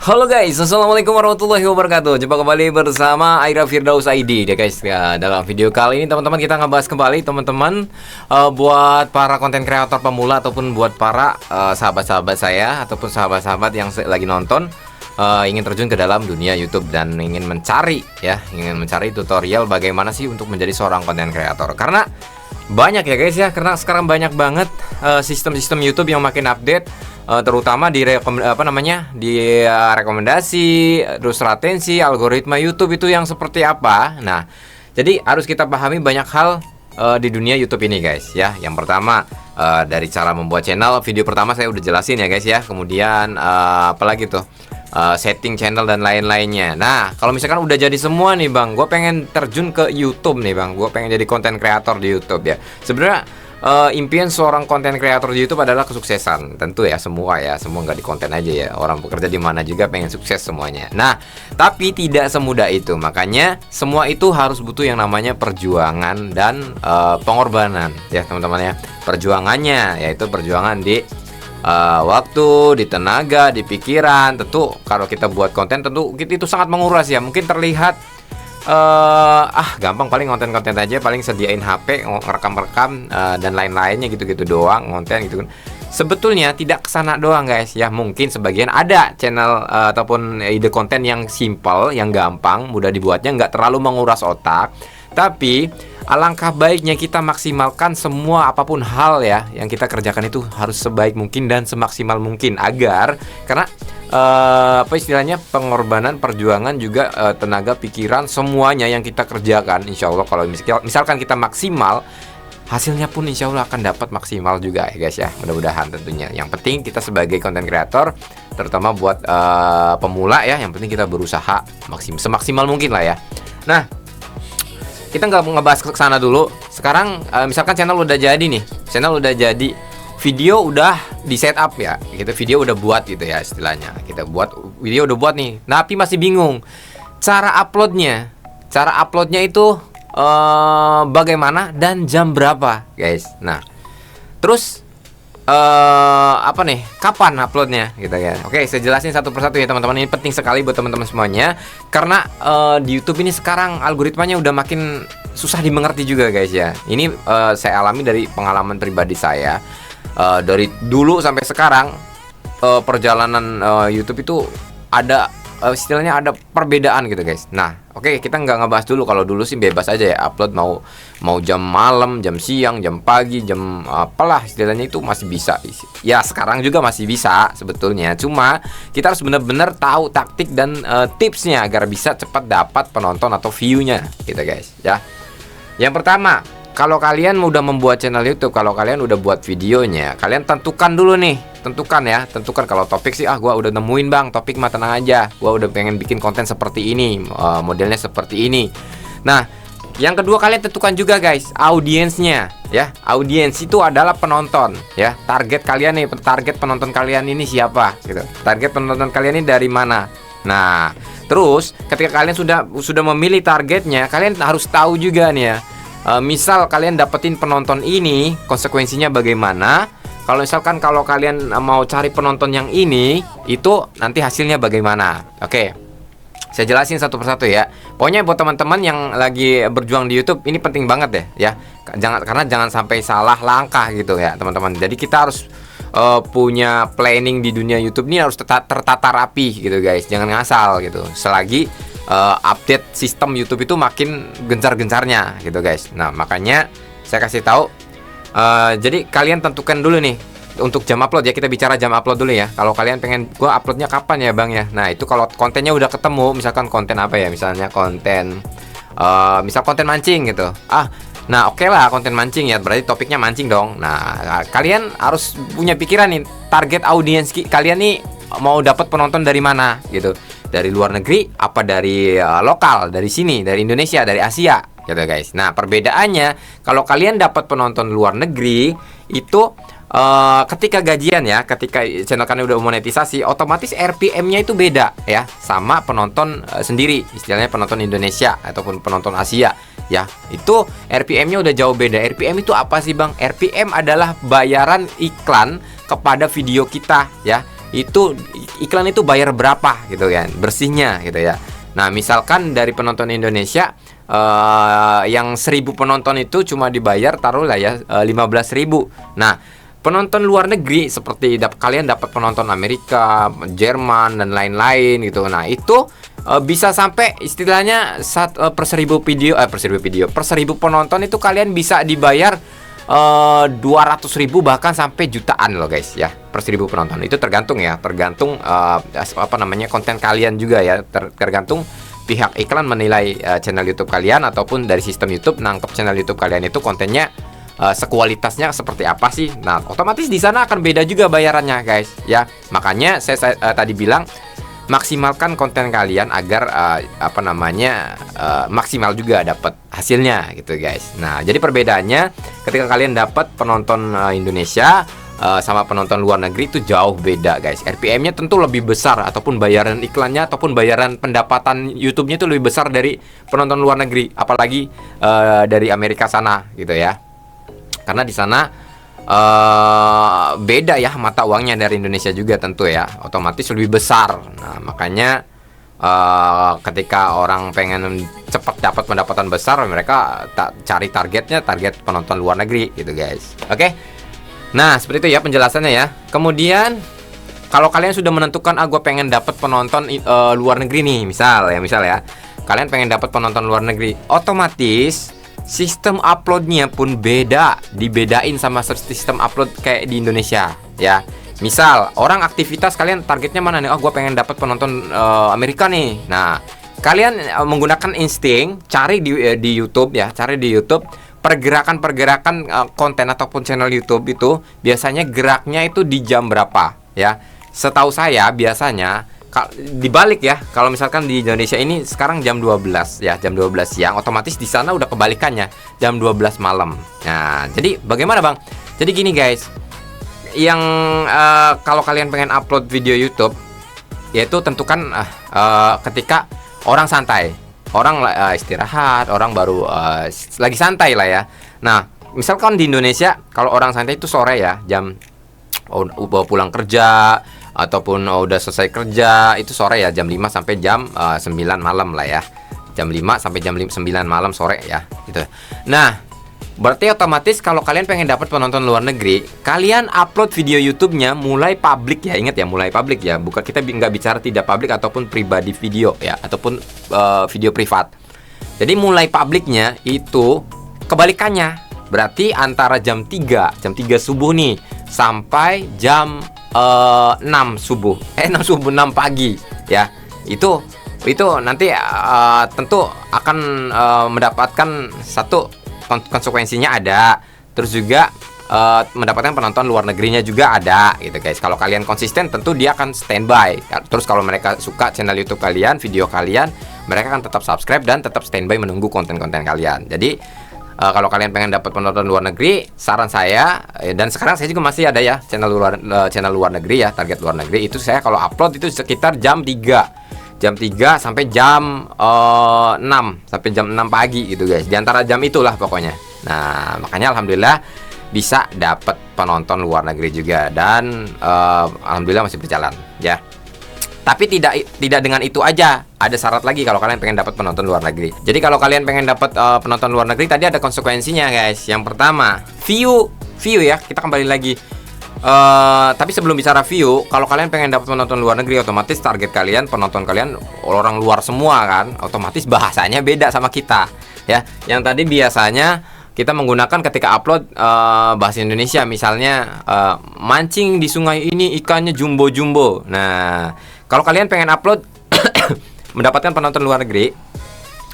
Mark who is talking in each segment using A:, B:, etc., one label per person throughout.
A: Halo guys, assalamualaikum warahmatullahi wabarakatuh. Jumpa kembali bersama Aira Firdaus ID ya guys. Ya, dalam video kali ini teman-teman kita ngebahas kembali teman-teman buat para konten kreator pemula ataupun buat para sahabat-sahabat saya ataupun sahabat-sahabat yang lagi nonton ingin terjun ke dalam dunia YouTube dan ingin mencari tutorial bagaimana sih untuk menjadi seorang konten kreator. Karena banyak ya guys ya, karena sekarang banyak banget sistem-sistem YouTube yang makin update. Terutama di rekomendasi, terus retensi, algoritma YouTube itu yang seperti apa. Nah, jadi harus kita pahami banyak hal di dunia YouTube ini guys ya. Yang pertama dari cara membuat channel, video pertama saya udah jelasin ya guys ya. Kemudian apalagi tuh setting channel dan lain-lainnya. Nah, kalau misalkan udah jadi semua nih bang, gue pengen terjun ke YouTube nih bang, gue pengen jadi konten kreator di YouTube ya. Sebenarnya impian seorang konten kreator di YouTube adalah kesuksesan. Tentu ya, semua nggak di konten aja ya. Orang bekerja di mana juga pengen sukses semuanya. Nah, tapi tidak semudah itu. Makanya semua itu harus butuh yang namanya perjuangan dan pengorbanan ya teman-teman ya. Perjuangannya yaitu perjuangan di waktu, di tenaga, di pikiran. Tentu kalau kita buat konten tentu itu sangat menguras ya. Mungkin terlihat gampang, paling konten-konten aja, paling sediain HP, ngerekam-rekam dan lain-lainnya gitu-gitu doang, konten gitu kan. Sebetulnya tidak kesana doang guys ya. Mungkin sebagian ada channel ataupun ide konten yang simple, yang gampang, mudah dibuatnya, nggak terlalu menguras otak. Tapi alangkah baiknya kita maksimalkan semua apapun hal ya yang kita kerjakan itu harus sebaik mungkin dan semaksimal mungkin, agar karena istilahnya pengorbanan, perjuangan juga tenaga, pikiran, semuanya yang kita kerjakan, insya Allah kalau misalkan kita maksimal, hasilnya pun insya Allah akan dapat maksimal juga ya guys ya. Mudah-mudahan tentunya. Yang penting kita sebagai konten kreator, terutama buat pemula ya, yang penting kita berusaha semaksimal mungkin lah ya. Nah, kita nggak ngebahas ke sana dulu. Sekarang misalkan channel udah jadi nih, video udah di setup ya, kita video udah buat gitu ya istilahnya. Kita buat video udah buat nih, tapi masih bingung cara uploadnya. Cara uploadnya itu bagaimana dan jam berapa guys. Nah, terus kapan uploadnya gitu ya. Oke, saya jelasin satu persatu ya teman-teman. Ini penting sekali buat teman-teman semuanya, karena di YouTube ini sekarang algoritmanya udah makin susah dimengerti juga guys ya. Ini saya alami dari pengalaman pribadi saya. Dari dulu sampai sekarang perjalanan YouTube itu ada istilahnya ada perbedaan gitu guys. Nah, oke, kita nggak ngebahas dulu. Kalau dulu sih bebas aja ya, upload mau jam malam, jam siang, jam pagi, jam apalah istilahnya itu masih bisa. Ya sekarang juga masih bisa sebetulnya. Cuma kita harus benar-benar tahu taktik dan tipsnya agar bisa cepat dapat penonton atau view-nya gitu guys ya. Yang pertama, kalau kalian udah membuat channel YouTube, kalau kalian udah buat videonya, kalian tentukan dulu nih. Tentukan kalau topik sih gua udah nemuin bang, topik mah tenang aja, gua udah pengen bikin konten seperti ini, modelnya seperti ini. Nah, yang kedua kalian tentukan juga guys audiensnya ya. Audiens itu adalah penonton ya. Target kalian nih, target penonton kalian ini siapa gitu. Target penonton kalian ini dari mana. Nah, terus ketika kalian sudah memilih targetnya, kalian harus tahu juga nih ya. Misal kalian dapetin penonton ini, konsekuensinya bagaimana? Kalau kalian mau cari penonton yang ini, itu nanti hasilnya bagaimana? Oke, saya jelasin satu persatu ya. Pokoknya buat teman-teman yang lagi berjuang di YouTube, ini penting banget deh ya. Karena jangan sampai salah langkah gitu ya teman-teman. Jadi kita harus punya planning di dunia YouTube ini harus tertata rapi gitu guys. Jangan ngasal gitu. Selagi update sistem YouTube itu makin gencar-gencarnya gitu guys. Nah, makanya saya kasih tahu. Jadi kalian tentukan dulu nih untuk jam upload ya. Kita bicara jam upload dulu ya. Kalau kalian pengen gua uploadnya kapan ya bang ya. Nah, itu kalau kontennya udah ketemu, misalkan konten apa ya, misalnya konten konten mancing gitu. Nah oke lah, konten mancing ya, berarti topiknya mancing dong. Nah, kalian harus punya pikiran nih, target audiens kalian nih mau dapat penonton dari mana gitu. Dari luar negeri apa dari lokal, dari sini, dari Indonesia, dari Asia gitu guys. Nah, perbedaannya kalau kalian dapat penonton luar negeri itu ketika gajian ya, ketika channel kalian udah monetisasi, otomatis RPM-nya itu beda ya sama penonton sendiri, istilahnya penonton Indonesia ataupun penonton Asia ya. Itu RPM-nya udah jauh beda. RPM itu apa sih bang? RPM adalah bayaran iklan kepada video kita ya. itu iklan itu bayar berapa gitu kan, bersihnya gitu ya. Nah, misalkan dari penonton Indonesia yang 1000 penonton itu cuma dibayar taruhlah ya 15.000. Nah, penonton luar negeri seperti kalian dapat penonton Amerika, Jerman dan lain-lain gitu. Nah, itu bisa sampai istilahnya per 1000 video per 1000 penonton itu kalian bisa dibayar 200.000 bahkan sampai jutaan loh guys ya, per 1000 penonton. Itu tergantung konten kalian juga ya, tergantung pihak iklan menilai channel YouTube kalian ataupun dari sistem YouTube nangkep channel YouTube kalian itu kontennya sekualitasnya seperti apa sih. Nah, otomatis di sana akan beda juga bayarannya guys ya. Makanya saya tadi bilang maksimalkan konten kalian agar maksimal juga dapat hasilnya gitu guys. Nah, jadi perbedaannya ketika kalian dapat penonton Indonesia sama penonton luar negeri itu jauh beda guys. RPM-nya tentu lebih besar, ataupun bayaran iklannya ataupun bayaran pendapatan YouTube-nya itu lebih besar dari penonton luar negeri, apalagi dari Amerika sana gitu ya. Karena di sana beda ya mata uangnya dari Indonesia juga tentu ya, otomatis lebih besar. Nah, makanya ketika orang pengen cepat dapat pendapatan besar, mereka cari target penonton luar negeri gitu guys. Oke. Nah, seperti itu ya penjelasannya ya. Kemudian kalau kalian sudah menentukan gue pengen dapat penonton luar negeri nih, misal ya, kalian pengen dapat penonton luar negeri, otomatis sistem uploadnya pun dibedain sama sistem upload kayak di Indonesia ya. Misal orang aktivitas kalian targetnya mana nih? Gue pengen dapat penonton Amerika nih. Nah, kalian menggunakan insting cari di YouTube ya, cari di YouTube pergerakan konten ataupun channel YouTube itu biasanya geraknya itu di jam berapa ya. Setahu saya biasanya dibalik ya. Kalau misalkan di Indonesia ini sekarang jam 12 ya, jam 12 siang, otomatis di sana udah kebalikannya, jam 12 malam. Nah, jadi bagaimana Bang? Jadi gini guys, yang kalau kalian pengen upload video YouTube, yaitu tentukan ketika orang santai, orang istirahat, orang baru lagi santai lah ya. Nah, misalkan di Indonesia kalau orang santai itu sore ya, jam pulang kerja ataupun udah selesai kerja, itu sore ya, jam 5 sampai jam 9 malam lah ya. Jam 5 sampai jam 9 malam sore ya gitu. Nah, berarti otomatis kalau kalian pengen dapat penonton luar negeri, kalian upload video YouTube-nya mulai publik ya. Ingat ya, mulai publik ya. Bukan, kita nggak bicara tidak publik ataupun pribadi video ya, ataupun video privat. Jadi mulai publiknya itu kebalikannya. Berarti antara jam 3 subuh nih sampai jam 6 subuh. 6 pagi ya. Itu nanti tentu akan mendapatkan satu konsekuensinya ada, terus juga mendapatkan penonton luar negerinya juga ada gitu guys. Kalau kalian konsisten tentu dia akan standby. Terus kalau mereka suka channel YouTube kalian, video kalian, mereka akan tetap subscribe dan tetap standby menunggu konten-konten kalian. Jadi kalau kalian pengen dapat penonton luar negeri, saran saya, dan sekarang saya juga masih ada ya channel luar negeri ya, target luar negeri, itu saya kalau upload itu sekitar jam 3 sampai jam 6 pagi gitu guys. Di antara jam itulah pokoknya. Nah, makanya alhamdulillah bisa dapat penonton luar negeri juga, dan alhamdulillah masih berjalan ya. Tapi tidak dengan itu aja. Ada syarat lagi kalau kalian pengen dapat penonton luar negeri. Jadi kalau kalian pengen dapat penonton luar negeri, tadi ada konsekuensinya guys. Yang pertama, view ya. Kita kembali lagi. Tapi sebelum bicara view, kalau kalian pengen dapat penonton luar negeri, otomatis target kalian, penonton kalian orang luar semua kan, otomatis bahasanya beda sama kita ya. Yang tadi biasanya kita menggunakan ketika upload bahasa Indonesia, misalnya mancing di sungai ini ikannya jumbo. Nah, kalau kalian pengen upload mendapatkan penonton luar negeri,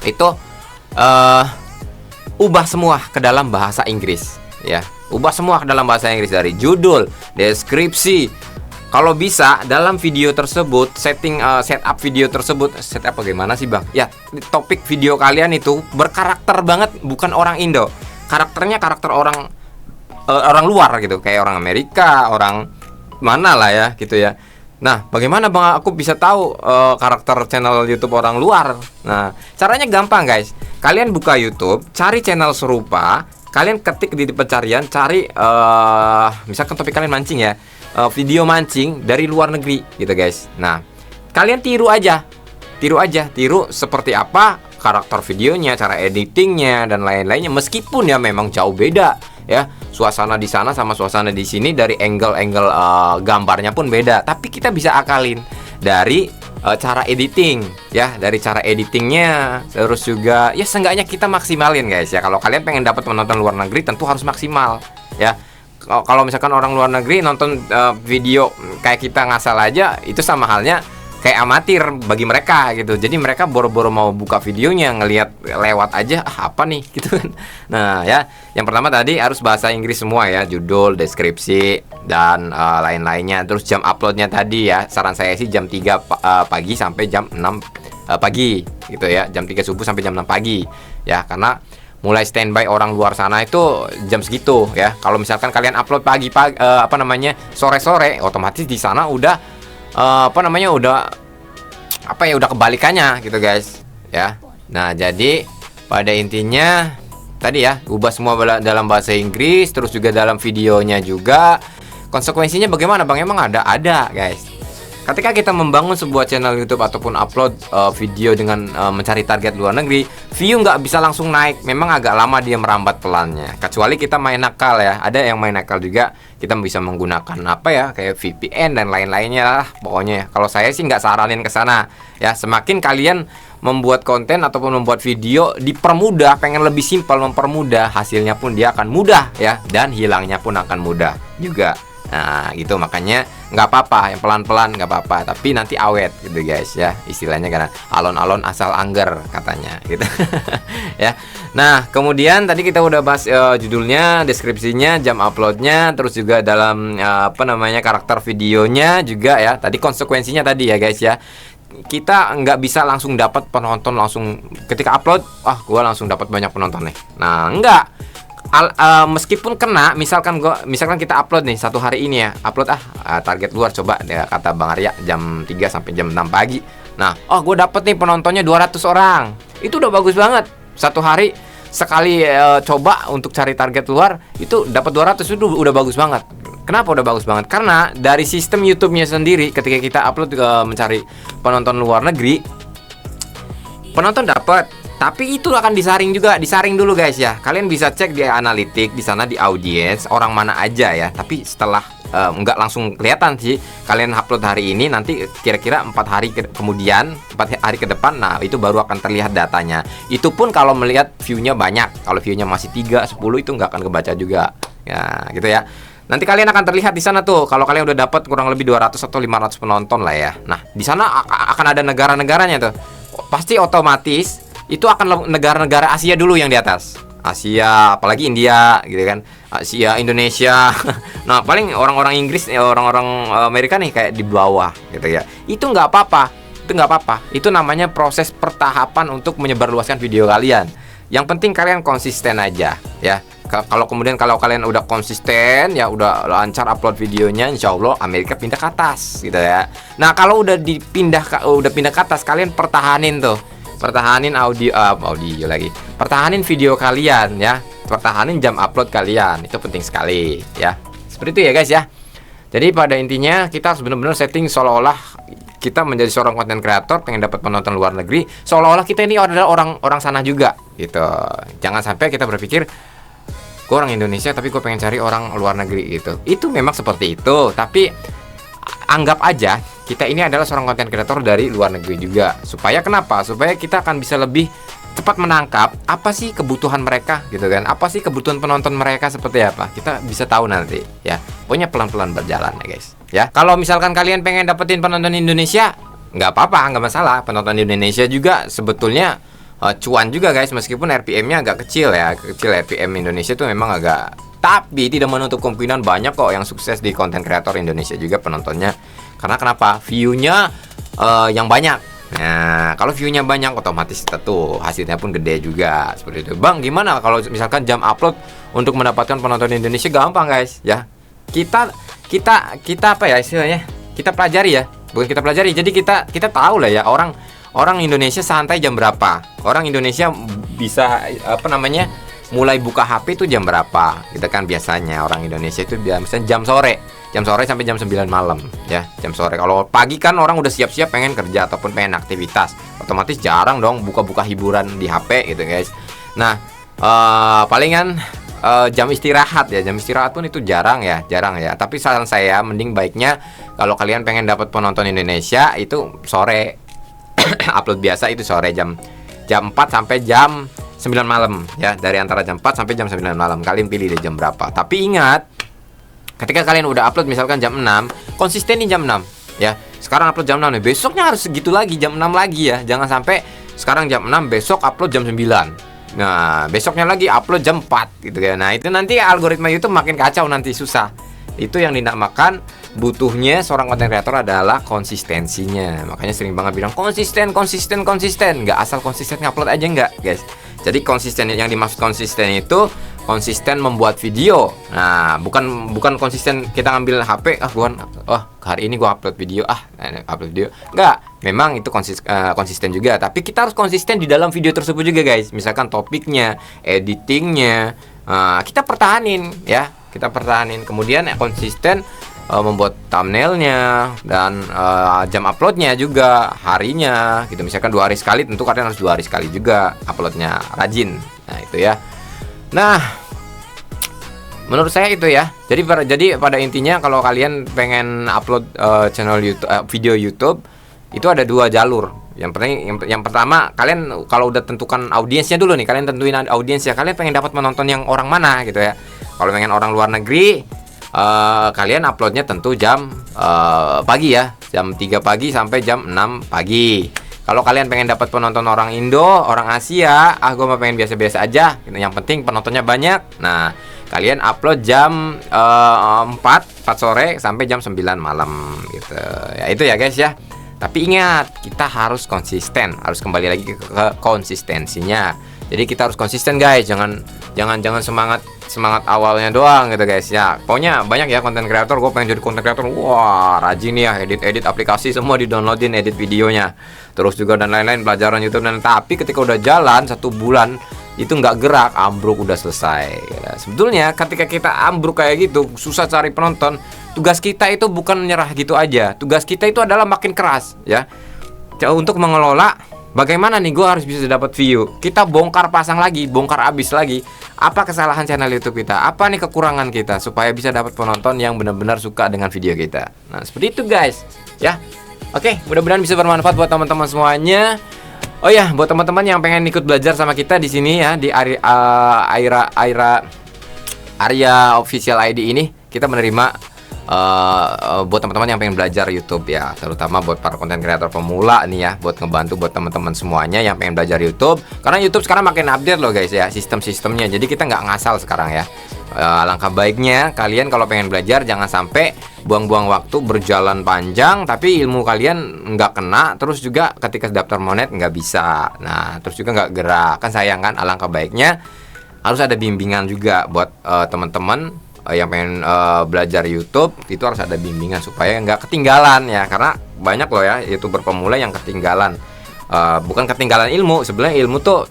A: itu ubah semua ke dalam bahasa Inggris ya. Ubah semua ke dalam bahasa Inggris, dari judul, deskripsi. Kalau bisa dalam video tersebut, setup video tersebut, setup bagaimana sih Bang? Ya, topik video kalian itu berkarakter banget, bukan orang Indo. Karakternya karakter orang luar gitu, kayak orang Amerika, orang mana lah ya gitu ya. Nah, bagaimana Bang aku bisa tahu karakter channel YouTube orang luar? Nah, caranya gampang guys. Kalian buka YouTube, cari channel serupa, kalian ketik di pencarian, cari misalkan topik kalian mancing ya. video mancing dari luar negeri gitu guys. Nah, kalian tiru seperti apa karakter videonya, cara editingnya dan lain-lainnya. Meskipun ya memang jauh beda ya, suasana di sana sama suasana di sini, dari angle-angle gambarnya pun beda. Tapi kita bisa akalin dari cara editing ya, dari cara editingnya. Terus juga ya seenggaknya kita maksimalin guys ya. Kalau kalian pengen dapat penonton luar negeri tentu harus maksimal ya. Kalau misalkan orang luar negeri nonton video kayak kita ngasal aja, itu sama halnya kayak amatir bagi mereka gitu. Jadi mereka boro-boro mau buka videonya, ngelihat lewat aja, apa nih gitu kan. Nah ya, yang pertama tadi harus bahasa Inggris semua ya, judul, deskripsi dan lain-lainnya. Terus jam uploadnya tadi ya, saran saya sih jam 3 pagi sampai jam 6 pagi gitu ya, jam 3 subuh sampai jam 6 pagi ya, karena mulai standby orang luar sana itu jam segitu ya. Kalau misalkan kalian upload pagi-pagi sore-sore, otomatis di sana udah udah kebalikannya gitu guys ya. Nah, jadi pada intinya tadi ya, ubah semua dalam bahasa Inggris, terus juga dalam videonya juga. Konsekuensinya bagaimana Bang? Emang ada guys. Ketika kita membangun sebuah channel YouTube ataupun upload video dengan mencari target luar negeri, view nggak bisa langsung naik. Memang agak lama dia merambat pelannya. Kecuali kita main nakal ya. Ada yang main nakal juga. Kita bisa menggunakan kayak VPN dan lain-lainnya lah. Pokoknya ya. Kalau saya sih nggak saranin ke sana. Ya, semakin kalian membuat konten ataupun membuat video dipermudah, pengen lebih simpel, mempermudah, hasilnya pun dia akan mudah ya, dan hilangnya pun akan mudah juga. Nah gitu, makanya nggak apa-apa, yang pelan-pelan nggak apa-apa, tapi nanti awet gitu guys ya, istilahnya karena alon-alon asal angger katanya gitu. Ya. Nah kemudian tadi kita udah bahas judulnya, deskripsinya, jam uploadnya, terus juga dalam karakter videonya juga ya. Tadi konsekuensinya tadi ya guys ya, kita nggak bisa langsung dapat penonton langsung ketika upload, gua langsung dapat banyak penonton nih. Nah enggak. Meskipun kena, misalkan kita upload nih satu hari ini ya, upload target luar, coba ya, kata Bang Arya jam 3 sampai jam 6 pagi. Nah, gue dapet nih penontonnya 200 orang. Itu udah bagus banget. Satu hari sekali coba untuk cari target luar, itu dapat 200, itu udah bagus banget. Kenapa udah bagus banget? Karena dari sistem YouTube-nya sendiri, ketika kita upload mencari penonton luar negeri, penonton dapat. Tapi itu akan disaring dulu guys ya. Kalian bisa cek di analitik di sana, di audience, orang mana aja ya. Tapi setelah nggak langsung kelihatan sih, kalian upload hari ini, nanti kira-kira 4 hari kemudian, 4 hari ke depan, nah itu baru akan terlihat datanya. Itu pun kalau melihat view-nya banyak. Kalau view-nya masih 3, 10 itu nggak akan kebaca juga. Ya gitu ya. Nanti kalian akan terlihat di sana tuh, kalau kalian udah dapat kurang lebih 200 atau 500 penonton lah ya. Nah di sana akan ada negara-negaranya tuh. Pasti otomatis itu akan negara-negara Asia dulu yang di atas. Asia, apalagi India gitu kan. Asia, Indonesia. Nah, paling orang-orang Inggris, orang-orang Amerika nih kayak di bawah gitu ya. Itu nggak apa-apa. Itu namanya proses pertahapan untuk menyebarluaskan video kalian. Yang penting kalian konsisten aja ya. Kalau kalian udah konsisten ya, udah lancar upload videonya, insya Allah Amerika pindah ke atas gitu ya. Nah, kalau udah pindah ke atas, kalian pertahanin audio lagi, pertahanin video kalian ya, pertahanin jam upload kalian, itu penting sekali ya. Seperti itu ya guys ya. Jadi pada intinya kita harus benar-benar setting seolah-olah kita menjadi seorang content creator, pengen dapat penonton luar negeri, seolah-olah kita ini adalah orang sana juga gitu. Jangan sampai kita berpikir gue orang Indonesia tapi gue pengen cari orang luar negeri gitu. Itu memang seperti itu, tapi anggap aja kita ini adalah seorang content creator dari luar negeri juga. Supaya kenapa? Supaya kita akan bisa lebih cepat menangkap apa sih kebutuhan mereka gitu kan. Apa sih kebutuhan penonton mereka seperti apa. Kita bisa tahu nanti ya. Pokoknya pelan-pelan berjalan ya guys. Ya, kalau misalkan kalian pengen dapetin penonton Indonesia, nggak apa-apa, nggak masalah. Penonton Indonesia juga sebetulnya cuan juga guys, meskipun RPM-nya agak kecil ya. Kecil RPM Indonesia tuh memang agak, tapi tidak menutup kemungkinan banyak kok yang sukses di konten kreator Indonesia juga penontonnya. Karena kenapa? View-nya yang banyak. Nah, kalau view-nya banyak otomatis tentu hasilnya pun gede juga. Seperti itu. Bang, gimana kalau misalkan jam upload untuk mendapatkan penonton Indonesia? Gampang guys ya. Kita apa ya istilahnya? Kita pelajari ya. Bukan kita pelajari. Jadi kita tahu lah ya, orang Indonesia santai jam berapa. Orang Indonesia bisa mulai buka HP itu jam berapa. Kita kan biasanya orang Indonesia itu misalnya jam sore jam sore sampai jam 9 malam ya, jam sore. Kalau pagi kan orang udah siap-siap pengen kerja ataupun pengen aktivitas, otomatis jarang dong buka-buka hiburan di HP gitu guys. Nah, palingan jam istirahat ya, jam istirahat pun itu jarang ya. Tapi saran saya mending baiknya kalau kalian pengen dapat penonton Indonesia itu sore. Upload biasa itu sore jam 4 sampai jam 9 malam ya, dari antara jam 4 sampai jam 9 malam. Kalian pilih deh jam berapa. Tapi ingat, ketika kalian udah upload misalkan jam 6, konsisten di jam 6 ya. Sekarang upload jam 6 nih, besoknya harus segitu lagi, jam 6 lagi ya. Jangan sampai sekarang jam 6, besok upload jam 9. Nah, besoknya lagi upload jam 4 gitu ya. Nah, itu nanti algoritma YouTube makin kacau, nanti susah. Itu yang dinamakan butuhnya seorang content creator adalah konsistensinya. Makanya sering banget bilang konsisten. Nggak asal konsisten ngupload aja nggak, guys. Jadi konsisten, yang dimaksud konsisten itu konsisten membuat video. Nah, bukan konsisten kita ngambil HP, hari ini gua upload video, upload video. Enggak, memang itu konsisten juga, tapi kita harus konsisten di dalam video tersebut juga, guys. Misalkan topiknya, editingnya, kita pertahanin ya, kemudian konsisten membuat thumbnailnya dan jam uploadnya juga, harinya gitu. Misalkan 2 hari sekali, tentu kalian harus 2 hari sekali juga uploadnya, rajin. Nah itu ya. Nah, menurut saya itu ya. Jadi pada intinya kalau kalian pengen upload channel YouTube, video YouTube, itu ada 2 jalur. Yang pertama, kalian kalau udah tentukan audiensnya dulu nih, kalian tentuin audiensnya, kalian pengen dapat penonton yang orang mana gitu ya. Kalau pengen orang luar negeri, kalian uploadnya tentu jam pagi ya, jam 3 pagi sampai jam 6 pagi. Kalau kalian pengen dapat penonton orang Indo, orang Asia, gue mah pengen biasa-biasa aja, yang penting penontonnya banyak. Nah, kalian upload jam 4 sore sampai jam 9 malam gitu. Ya itu ya guys ya. Tapi ingat, kita harus konsisten, harus kembali lagi ke konsistensinya. Jadi kita harus konsisten guys, jangan semangat awalnya doang gitu guys ya. Pokoknya banyak ya konten kreator, gue pengen jadi konten kreator, wah rajin nih ya, edit aplikasi semua di-downloadin, edit videonya, terus juga dan lain-lain, pelajaran YouTube. Dan tapi ketika udah jalan 1 bulan itu nggak gerak, ambruk, udah selesai ya. Sebetulnya ketika kita ambruk kayak gitu, susah cari penonton, tugas kita itu bukan menyerah gitu aja. Tugas kita itu adalah makin keras ya, untuk mengelola bagaimana nih gue harus bisa dapat view. Kita bongkar pasang lagi, bongkar abis lagi, apa kesalahan channel YouTube kita, apa nih kekurangan kita, supaya bisa dapat penonton yang benar-benar suka dengan video kita. Nah seperti itu guys ya. Oke, mudah-mudahan bisa bermanfaat buat teman-teman semuanya. Oh ya, buat teman-teman yang pengen ikut belajar sama kita di sini ya, di Arya Official ID ini, kita menerima buat teman-teman yang pengen belajar YouTube ya, terutama buat para konten kreator pemula nih ya, buat ngebantu buat teman-teman semuanya yang pengen belajar YouTube. Karena YouTube sekarang makin update loh guys ya, sistem-sistemnya. Jadi kita nggak ngasal sekarang ya. Alangkah baiknya kalian kalau pengen belajar jangan sampai buang-buang waktu berjalan panjang tapi ilmu kalian nggak kena, terus juga ketika daftar monet nggak bisa. Nah terus juga nggak gerak, kan sayang kan. Alangkah baiknya harus ada bimbingan juga buat teman-teman yang pengen belajar YouTube, itu harus ada bimbingan supaya nggak ketinggalan ya. Karena banyak loh ya YouTuber pemula yang ketinggalan, bukan ketinggalan ilmu, sebenarnya ilmu tuh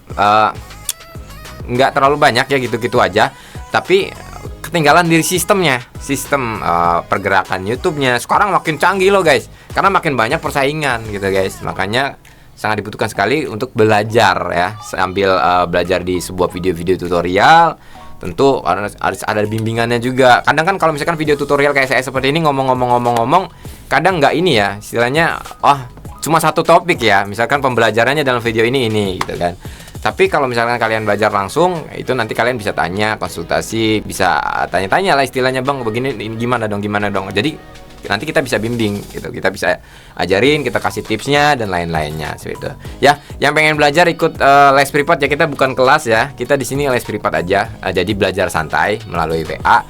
A: nggak terlalu banyak ya, gitu-gitu aja, tapi ketinggalan dari sistemnya, sistem pergerakan YouTube-nya. Sekarang makin canggih loh guys, karena makin banyak persaingan gitu guys. Makanya sangat dibutuhkan sekali untuk belajar ya, sambil belajar di sebuah video-video tutorial. Tentu harus ada bimbingannya juga. Kadang kan kalau misalkan video tutorial kayak saya seperti ini ngomong, kadang nggak ini ya, istilahnya cuma satu topik ya, misalkan pembelajarannya dalam video ini gitu kan. Tapi kalau misalkan kalian belajar langsung, itu nanti kalian bisa tanya, konsultasi, bisa tanya-tanya lah istilahnya, bang begini gimana dong. Jadi nanti kita bisa bimbing gitu, kita bisa ajarin, kita kasih tipsnya dan lain-lainnya seperti itu ya. Yang pengen belajar ikut les privat ya, kita bukan kelas ya, kita di sini les privat aja. Jadi belajar santai melalui WA.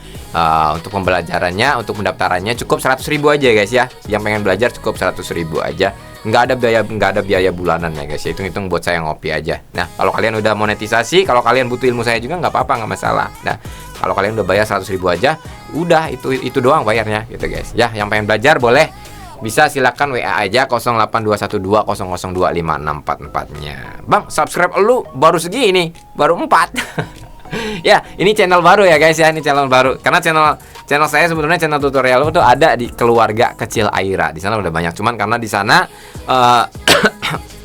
A: Untuk pembelajarannya, untuk pendaftarannya cukup 100.000 aja guys ya. Yang pengen belajar cukup 100.000 aja, nggak ada biaya bulanan ya guys. Hitung-hitung buat saya ngopi aja. Nah kalau kalian udah monetisasi, kalau kalian butuh ilmu saya juga nggak apa-apa, nggak masalah. Nah kalau kalian udah bayar 100.000 anya, udah itu doang bayarnya gitu guys ya. Yang pengen belajar boleh, bisa silakan WA aja 082120025644 nya. Bang subscribe lu baru segini, baru 4 Ya, ini channel baru ya guys ya, ini channel baru. Karena channel saya sebenarnya channel tutorial itu ada di keluarga kecil Aira. Di sana udah banyak. Cuman karena di sana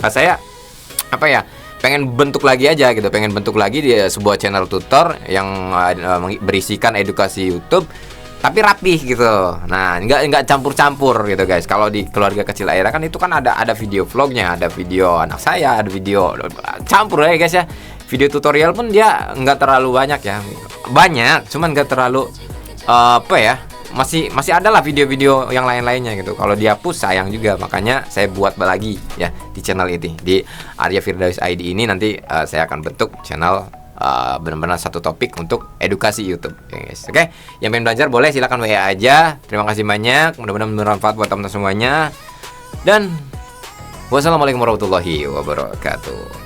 A: saya apa ya? Pengen bentuk lagi aja gitu, pengen bentuk lagi di sebuah channel tutor yang berisikan edukasi YouTube tapi rapih gitu. Nah, nggak campur-campur gitu guys. Kalau di keluarga kecil Aira kan itu kan ada video vlognya, ada video anak saya, ada video campur ya guys ya. Video tutorial pun dia nggak terlalu banyak ya, banyak, cuman nggak terlalu apa ya. Masih ada lah video-video yang lain-lainnya gitu. Kalau dihapus sayang juga, makanya saya buat lagi ya di channel ini, di Arya Firdaus ID ini nanti saya akan bentuk channel benar-benar satu topik untuk edukasi YouTube ya guys. Oke, yang pengen belajar boleh silakan WA aja. Terima kasih banyak, mudah-mudahan bermanfaat buat teman-teman semuanya. Dan wassalamualaikum warahmatullahi wabarakatuh.